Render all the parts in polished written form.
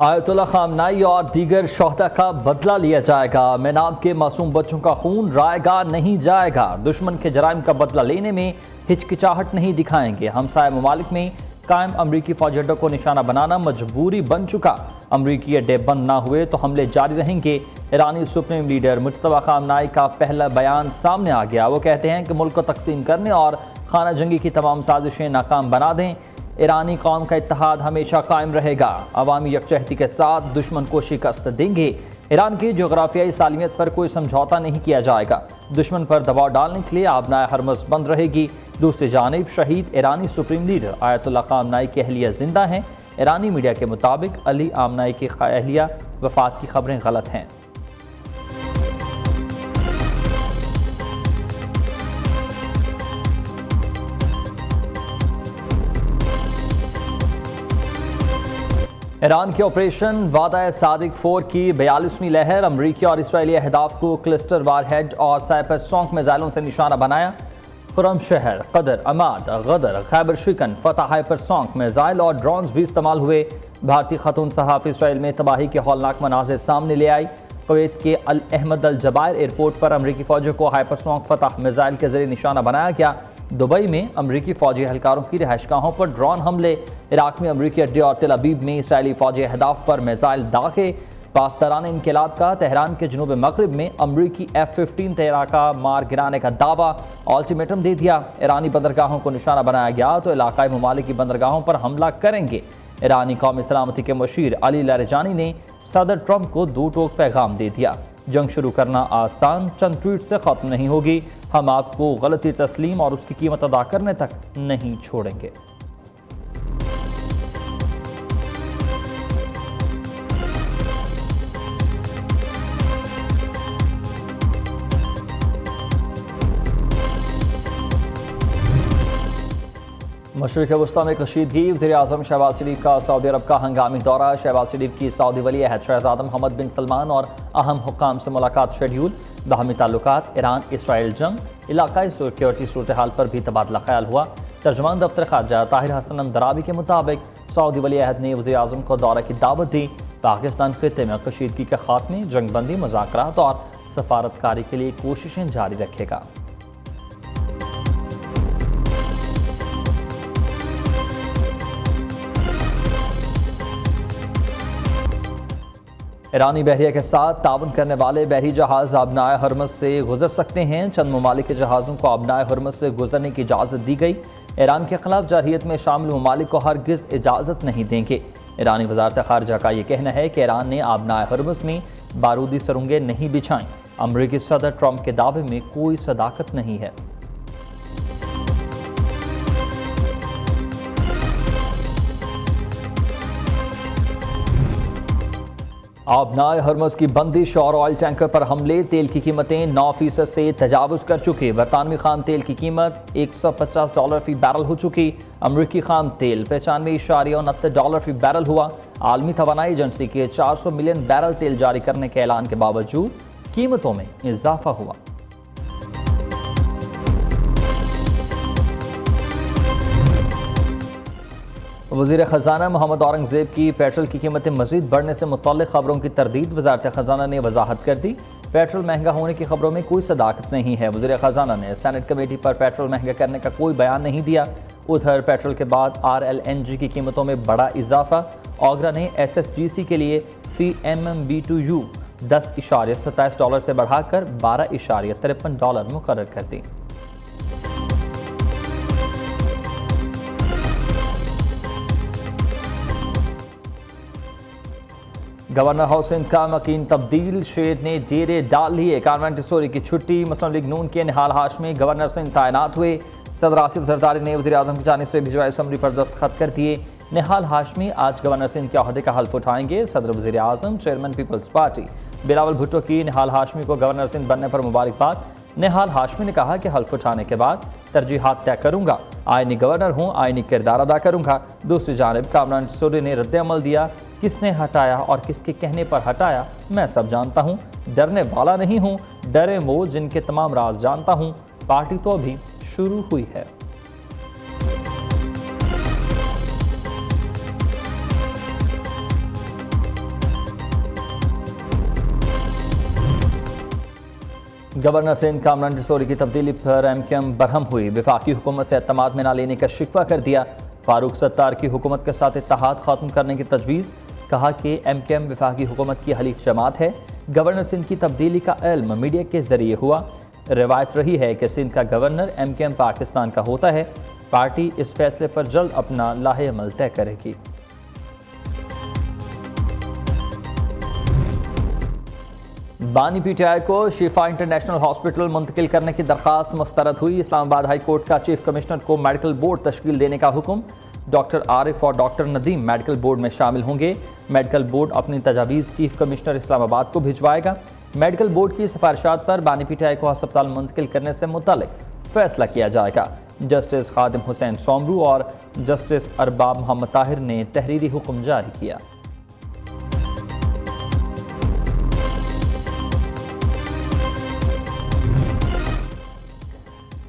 Ayatollah खामनाई और दीगर शोहदा का बदला लिया जाएगा। मेनाब के मासूम बच्चों का खून रायगा नहीं जाएगा। दुश्मन के जराइम का बदला लेने में हिचकिचाहट नहीं दिखाएंगे। हमसाय ममालिक में कायम अमरीकी फौजी अड्डों को निशाना बनाना मजबूरी बन चुका। अमरीकी अड्डे बंद ना हुए तो हमले जारी रहेंगे। ईरानी सुप्रीम लीडर मुज्तबा खामनाई का पहला बयान सामने आ गया। वो कहते हैं कि मुल्क को तकसीम करने और खाना जंगी की तमाम साजिशें नाकाम बना दें। ईरानी कौम का इत्तेहाद हमेशा कायम रहेगा। अवामी यकजहती के साथ दुश्मन को शिकस्त देंगे। ईरान की जोग्राफियाई सालिमियत पर कोई समझौता नहीं किया जाएगा। दुश्मन पर दबाव डालने के लिए आबनाए हरमस बंद रहेगी। दूसरी जानिब शहीद ईरानी सुप्रीम लीडर आयतुल्लाह खामनाई की अहलिया जिंदा हैं। ईरानी मीडिया के मुताबिक अली आमनाई की अहलिया वफात की खबरें गलत हैं। ईरान के ऑपरेशन वादा सादिक 4 की 42वीं लहर। अमरीकी और इसराइली अहदाफ को क्लस्टर वारहेड और साइपरसोनिक मिसाइलों से निशाना बनाया। खुरम शहर, कदर, अमाद, गदर, खैबर शिकन, फतह हाइपरसोनिक मिसाइल और ड्रोन्स भी इस्तेमाल हुए। भारतीय खतून सहाफ़ी इसराइल में तबाही के हौलनाक मनाजिर सामने ले आई। कुवैत के अल अहमद अल जबायर एयरपोर्ट पर अमरीकी फ़ौजों को हाइपरसोनिक फतह मिसाइल के जरिए निशाना बनाया गया। दुबई में अमरीकी फ़ौजी एहलकारों की रिहाइशगाहों पर ड्रोन हमले। इराक में अमरीकी अड्डे और तेल अबीब में इसराइली फ़ौजी अहदाफ पर मिसाइल दागे। पासदारान इनकिलाब का तेहरान के जनूब मगरब में अमरीकी F-15 तैयारा का मार गिराने का दावा। अल्टीमेटम दे दिया। ईरानी बंदरगाहों को निशाना बनाया गया तो इलाकाई ममालिक की बंदरगाहों पर हमला करेंगे। ईरानी कौमी सलामती के मुशीर अली लारिजानी ने सदर ट्रंप को दो टोक पैगाम दे दिया। जंग शुरू करना आसान चंद ट्वीट से ख़त्म नहीं होगी। हम आपको गलती तस्लीम और उसकी कीमत अदा करने तक नहीं छोड़ेंगे। मशरिक़ वस्ता में कशीदगी। वज़ीर आज़म शहबाज शरीफ का सऊदी अरब का हंगामी दौरा। शहबाज शरीफ की सऊदी वली अहद शहज़ादा मोहम्मद बिन सलमान और अहम हुक्काम से मुलाकात शेड्यूल। बाहमी ताल्लुकात, ईरान इसराइल जंग, इलाकाई सिक्योरिटी सूरत हाल पर भी तबादला ख्याल हुआ। तर्जुमान दफ्तर खारजा ताहिर हसन अंदराबी के मुताबिक सऊदी वली अहद ने वज़ीर आज़म को दौरे की दावत दी। पाकिस्तान खित्ते में कशीदगी के खात्मे, जंगबंदी, मुज़ाकरात और सफारतकारी के लिए कोशिशें जारी रखेगा। ईरानी बहरिया के साथ ताउन करने वाले बहरी जहाज़ आबनाए हरमस से गुजर सकते हैं। चंद ममालिक के जहाज़ों को आबनाए हरमस से गुजरने की इजाज़त दी गई। ईरान के खिलाफ जारहियत में शामिल ममालिक को हरगिज़ इजाज़त नहीं देंगे। ईरानी वज़ारत ख़ारजा का यह कहना है कि ईरान ने आबनाए हरमस में बारूदी सुरंगें नहीं बिछाईं। अमरीकी सदर ट्रंप के दावे में कोई सदाकत नहीं है। आबनाए हरमस की बंदिश और ऑयल टैंकर पर हमले। तेल की कीमतें 9% से तजावुज़ कर चुकी। बरतानवी खाम तेल की कीमत $150 फी बैरल हो चुकी। अमरीकी खाम तेल $95.69 फी बैरल हुआ। आलमी तवानाई एजेंसी के 400 मिलियन बैरल तेल जारी करने के ऐलान के बावजूद कीमतों में इजाफा हुआ। वज़ीर ख़जाना मोहम्मद औरंगज़ेब की पेट्रोल की कीमतें मज़ीद बढ़ने से मुतल्लिक़ ख़बरों की तरदीद। वज़ारत ख़जाना ने वजाहत कर दी, पेट्रोल महंगा होने की खबरों में कोई सदाकत नहीं है। वज़ीर ख़जाना ने सेनेट कमेटी पर पेट्रोल महंगा करने का कोई बयान नहीं दिया। उधर पेट्रोल के बाद RLNG की कीमतों में बड़ा इजाफा। ऑगरा ने SSGC के लिए फी MMBTU $10.27 से बढ़ाकर $12.53 मुकर्रर कर दी। गवर्नर हाउस हिंद का मकीन तब्दील। शेर ने डेरे डाल लिए। कॉन्वेंट स्टोरी की छुट्टी। मुस्लिम लीग नून के निहाल हाशमी गवर्नर सिंह तैनात हुए। सदर आसिफ जरदारी ने वज़ीर आज़म की जानिब से भिजवाई असम्बली पर दस्तखत कर दिए। निहाल हाशमी आज गवर्नर सिंह के अहदे का हल्फ उठाएंगे। सदर वज़ीर आज़म chairman Peoples Party Bilawal Bhutto की निहाल हाशमी को गवर्नर सिंह बनने पर मुबारकबाद। निहाल हाशमी ने कहा कि हल्फ उठाने के बाद तरजीहात तय करूंगा। आईनी गवर्नर हूँ, आईनी किरदार अदा करूंगा। दूसरी जानिब कॉन्वेंट स्टोरी ने रद्द-ए-अमल दिया। किसने हटाया और किसके कहने पर हटाया मैं सब जानता हूँ। डरने वाला नहीं हूँ, डरे वो जिनके तमाम राज जानता हूँ। पार्टी तो अभी शुरू हुई है। गवर्नर सिंध कामरान जसोरी की तब्दीली पर MKM बरहम हुई। वफाकी हुकूमत से एतमाद में न लेने का शिकवा कर दिया। फारूक सत्तार की हुकूमत के साथ इत्तेहाद खत्म करने की तजवीज़। कहा कि MKM वफाकी हुकूमत की हलीफ जमात है। गवर्नर सिंध की तब्दीली का इल्म मीडिया के जरिए हुआ। रिवायत रही है कि सिंध का गवर्नर MKM पाकिस्तान का होता है। पार्टी इस फैसले पर जल्द अपना लाहे अमल तय करेगी। बानी PTI को शिफा इंटरनेशनल हॉस्पिटल मुंतकिल करने की दरख्वास्त मुस्तरद हुई। इस्लामाबाद हाई कोर्ट का चीफ कमिश्नर को मेडिकल बोर्ड तश्कील देने का हुक्म। डॉक्टर आरिफ और डॉक्टर नदीम मेडिकल बोर्ड में शामिल होंगे। मेडिकल बोर्ड अपनी तजावीज़ चीफ कमिश्नर इस्लामाबाद को भिजवाएगा। मेडिकल बोर्ड की सिफारिशात पर बानी PTI को अस्पताल मुंतकिल करने से मुतालिक फैसला किया जाएगा। जस्टिस खादिम हुसैन सोमरू और जस्टिस अरबाब मोहम्मद ताहिर ने तहरीरी हुक्म जारी किया।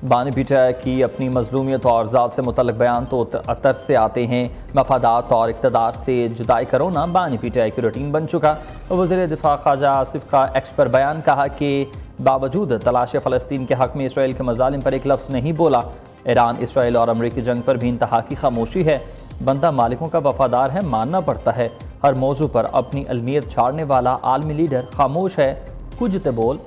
बानी PTI की अपनी मजलूमियत और ज़ात से मुतल्लिक़ बयान तो अतर से आते हैं। मफादात और इक़्तिदार से जुदाई करो ना बानी PTI की रूटीन बन चुका। वज़ीर दिफा ख्वाजा आसिफ का एक्स पर बयान। कहा कि बावजूद तलाश फ़लस्तीन के हक़ में इसराइल के मज़ालिम पर एक लफ्ज़ नहीं बोला। ईरान, इसराइल और अमरीकी जंग पर भी इंतहा की खामोशी है। बंदा मालिकों का वफादार है, मानना पड़ता है। हर मौजू पर अपनी अलमियत छाड़ने वाला आलमी लीडर खामोश है। कुछ ते बोल।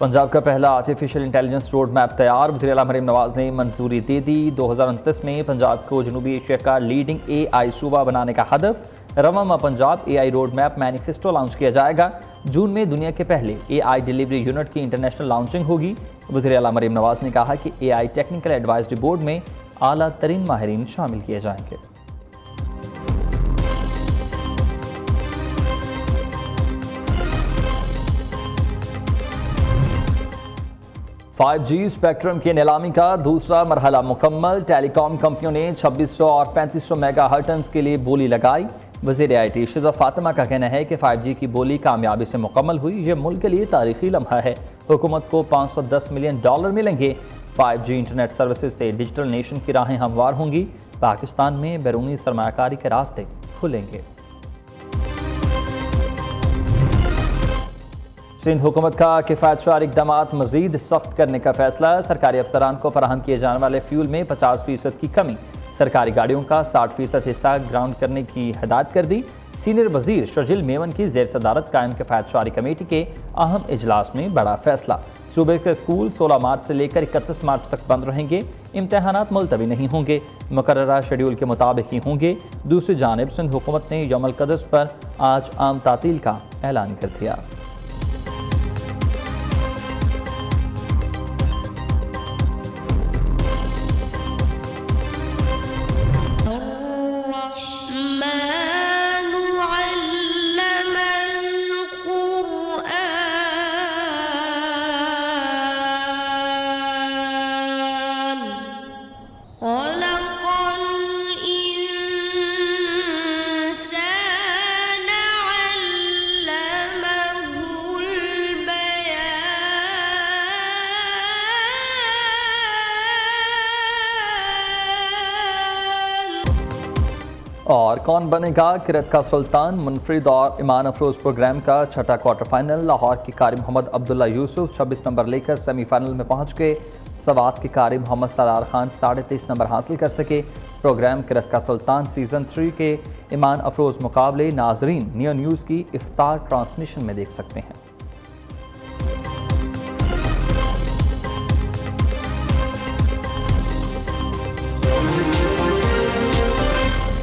पंजाब का पहला आर्टिफिशियल इंटेलिजेंस रोड मैप तैयार। वज़ीर आला मरीम नवाज ने मंजूरी दे दी। 2029 में पंजाब को जनूबी एशिया का लीडिंग AI सूबा बनाने का हदफ। रवामा Punjab AI road map manifesto launch किया जाएगा। जून में दुनिया के पहले AI डिलीवरी यूनिट की इंटरनेशनल लॉन्चिंग होगी। वज़ीर आला मरीम नवाज ने कहा कि AI टेक्निकल एडवाइजरी बोर्ड में आला तरीन माहिरीन शामिल किए जाएंगे। 5G स्पेक्ट्रम की नीलामी का दूसरा मरहला मुकम्मल। टेलीकॉम कंपनियों ने 2600 और 3500 मेगाहर्ट्ज़ के लिए बोली लगाई। वज़ीर IT शिज़ा फातिमा का कहना है कि 5G की बोली कामयाबी से मुकम्मल हुई। ये मुल्क के लिए तारीखी लम्हा है। हुकूमत को $510 मिलियन मिलेंगे। 5G इंटरनेट सर्विसेज से डिजिटल नेशन की राहें हमवार होंगी। पाकिस्तान में बैरूनी सरमायाकारी के रास्ते खुलेंगे। सिंध हुकूमत का किफ़ायत शुमार इक़दामात मज़ीद सख्त करने का फैसला। सरकारी अफसरान को फराहम किए जाने वाले फ्यूल में 50% की कमी। सरकारी गाड़ियों का 60% हिस्सा ग्राउंड करने की हिदायत कर दी। सीनियर वजीर शर्जिल मेमन की ज़ेर सदारत कायम किफ़ायत शुमारी कमेटी के अहम इजलास में बड़ा फैसला। सूबे के स्कूल 16 मार्च से लेकर 31 मार्च तक बंद रहेंगे। इम्तहानात मुलतवी नहीं होंगे, मुकर्ररा शेड्यूल के मुताबिक ही होंगे। दूसरी जानिब सिंध हुकूमत ने यौमुल क़ुद्स पर आज आम तातील का ऐलान कर दिया। और कौन बनेगा किरत का सुल्तान। मुनफरिद और ईमान अफरोज़ प्रोग्राम का छठा क्वार्टर फाइनल। लाहौर के कारी मोहम्मद अब्दुल्ला यूसुफ 26 नंबर लेकर सेमीफाइनल में पहुंच गए। सवात के कारी मोहम्मद सलार खान 23.5 नंबर हासिल कर सके। प्रोग्राम किरत का सुल्तान सीज़न 3 के ईमान अफरोज़ मुकाबले नाजरीन नियो न्यूज़ की इफ्तार ट्रांसमिशन में देख सकते हैं।